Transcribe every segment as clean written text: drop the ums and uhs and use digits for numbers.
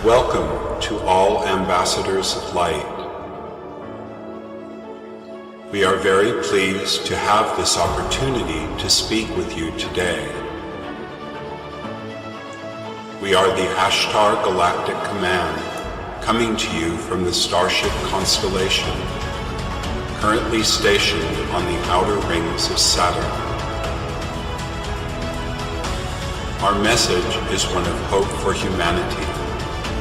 Welcome to all ambassadors of light. We are very pleased to have this opportunity to speak with you today. We are the Ashtar Galactic Command, coming to you from the starship constellation, currently stationed on the outer rings of Saturn. Our message is one of hope for humanity,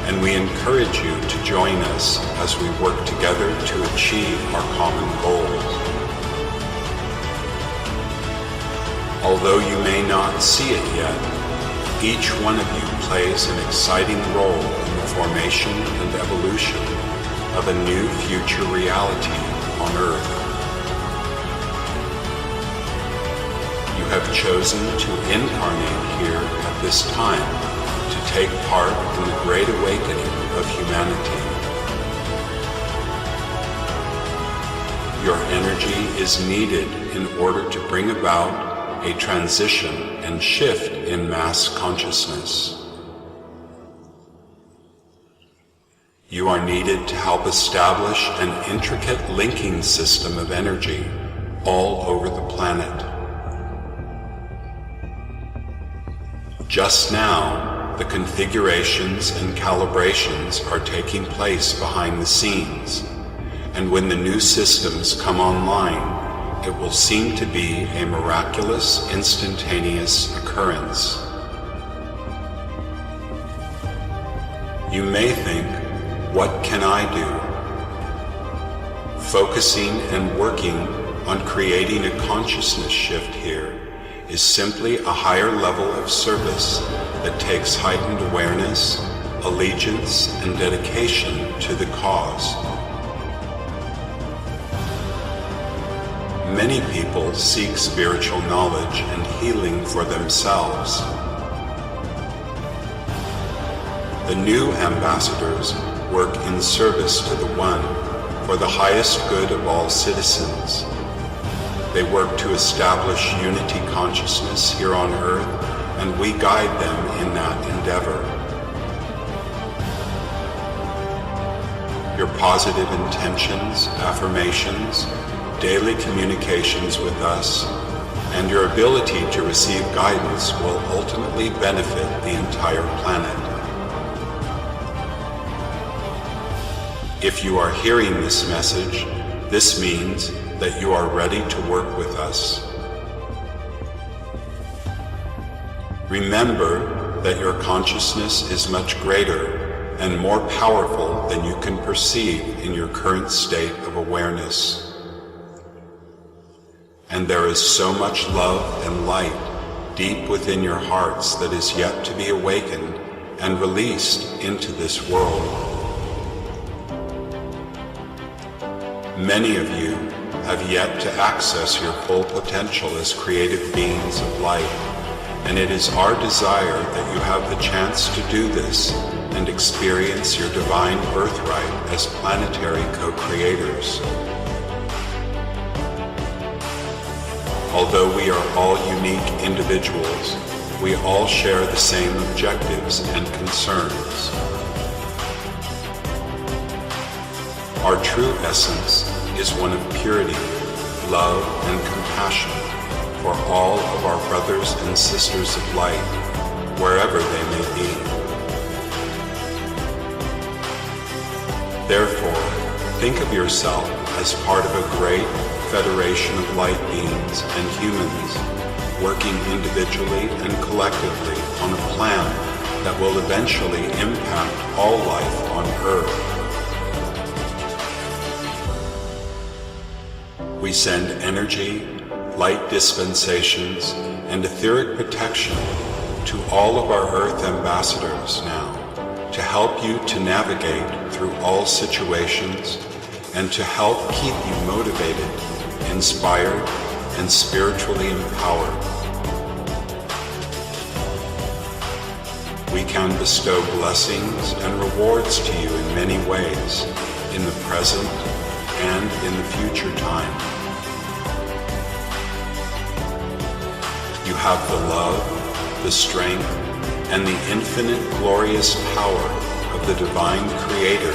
and we encourage you to join us as we work together to achieve our common goals. Although you may not see it yet, each one of you plays an exciting role in the formation and evolution of a new future reality on Earth. You have chosen to incarnate here at this time to take part in the great awakening of humanity. Your energy is needed in order to bring about a transition and shift in mass consciousness. You are needed to help establish an intricate linking system of energy all over the planet. Just now, the configurations and calibrations are taking place behind the scenes, and when the new systems come online, it will seem to be a miraculous, instantaneous occurrence. You may think, what can I do? Focusing and working on creating a consciousness shift here is simply a higher level of service that takes heightened awareness, allegiance, and dedication to the cause. Many people seek spiritual knowledge and healing for themselves. The new ambassadors work in service to the One for the highest good of all citizens. They work to establish unity consciousness here on Earth, and we guide them in that endeavor. Your positive intentions, affirmations, daily communications with us, and your ability to receive guidance will ultimately benefit the entire planet. If you are hearing this message, this means that you are ready to work with us. Remember that your consciousness is much greater and more powerful than you can perceive in your current state of awareness. And there is so much love and light deep within your hearts that is yet to be awakened and released into this world. Many of you have yet to access your full potential as creative beings of light, and it is our desire that you have the chance to do this and experience your divine birthright as planetary co-creators. Although we are all unique individuals, we all share the same objectives and concerns. Our true essence is one of purity, love, and compassion for all of our brothers and sisters of light, wherever they may be. Therefore, think of yourself as part of a great federation of light beings and humans, working individually and collectively on a plan that will eventually impact all life on Earth. We send energy, light dispensations, and etheric protection to all of our Earth ambassadors now to help you to navigate through all situations and to help keep you motivated, inspired, and spiritually empowered. We can bestow blessings and rewards to you in many ways, in the present and in the future time. You have the love, the strength, and the infinite glorious power of of the divine creator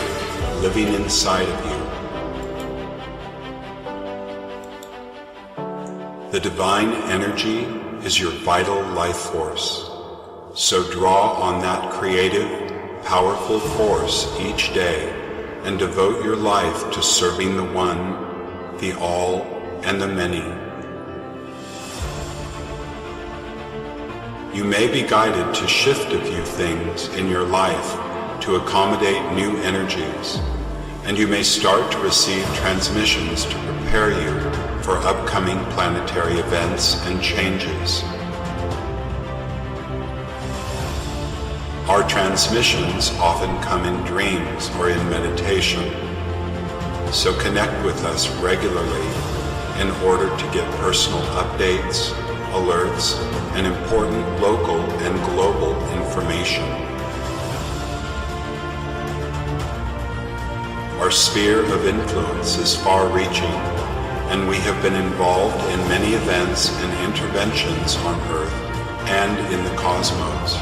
living inside of you. The divine energy is your vital life force, so draw on that creative, powerful force each day and devote your life to serving the One, the All, and the Many. You may be guided to shift a few things in your life to accommodate new energies, and you may start to receive transmissions to prepare you for upcoming planetary events and changes. Our transmissions often come in dreams or in meditation, so connect with us regularly in order to get personal updates, alerts, and important local and global information. Our sphere of influence is far-reaching, and we have been involved in many events and interventions on Earth and in the cosmos.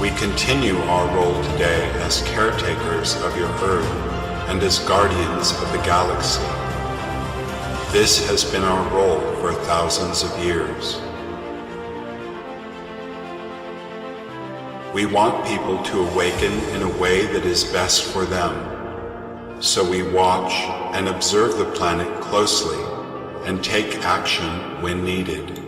We continue our role today as caretakers of your Earth and as guardians of the galaxy. This has been our role for thousands of years. We want people to awaken in a way that is best for them, so we watch and observe the planet closely and take action when needed.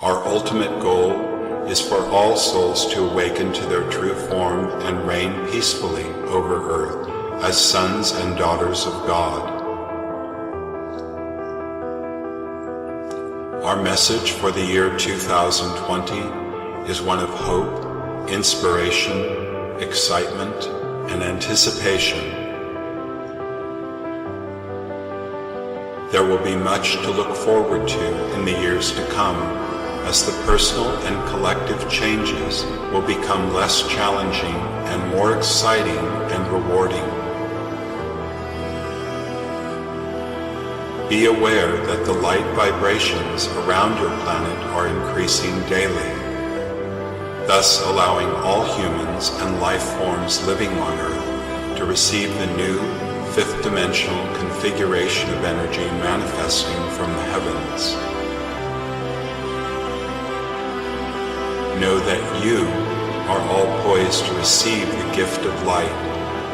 Our ultimate goal is for all souls to awaken to their true form and reign peacefully over Earth as sons and daughters of God. Our message for the year 2020 is one of hope, inspiration, excitement, and anticipation. There will be much to look forward to in the years to come, as the personal and collective changes will become less challenging and more exciting and rewarding. Be aware that the light vibrations around your planet are increasing daily, thus allowing all humans and life forms living on Earth to receive the new fifth dimensional configuration of energy manifesting from the heavens. Know that you are all poised to receive the gift of light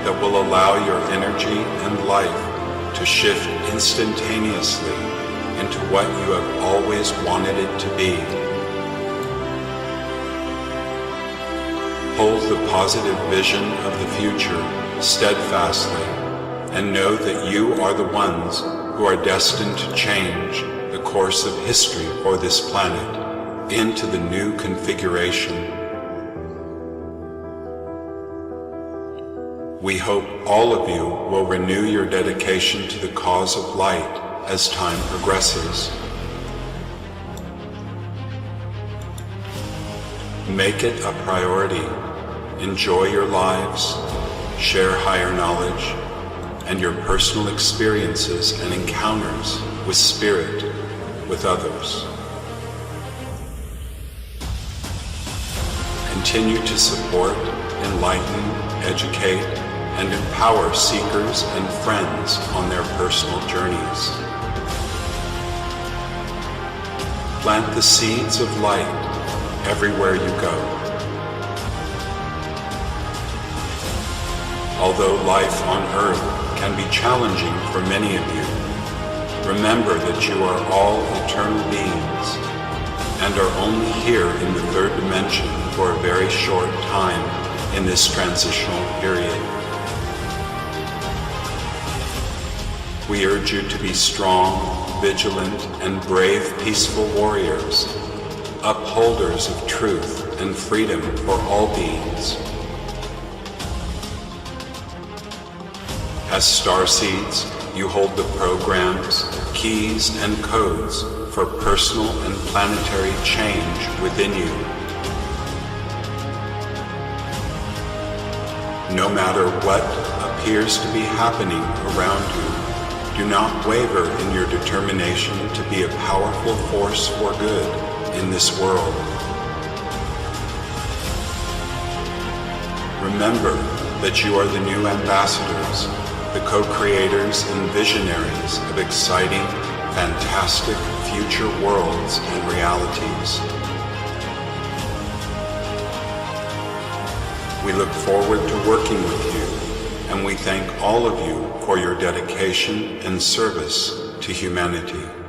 that will allow your energy and life to shift instantaneously into what you have always wanted it to be. Hold the positive vision of the future steadfastly and know that you are the ones who are destined to change the course of history for this planet into the new configuration. We hope all of you will renew your dedication to the cause of light as time progresses. Make it a priority. Enjoy your lives, share higher knowledge, and your personal experiences and encounters with Spirit with others. Continue to support, enlighten, educate, and empower seekers and friends on their personal journeys. Plant the seeds of light everywhere you go. Although life on Earth can be challenging for many of you, remember that you are all eternal beings and are only here in the third dimension for a very short time in this transitional period. We urge you to be strong, vigilant, and brave peaceful warriors, upholders of truth and freedom for all beings. As starseeds, you hold the programs, keys, and codes for personal and planetary change within you. No matter what appears to be happening around you, do not waver in your determination to be a powerful force for good in this world. Remember that you are the new ambassadors, the co-creators and visionaries of exciting, fantastic future worlds and realities. We look forward to working with you, and we thank all of you for your dedication and service to humanity.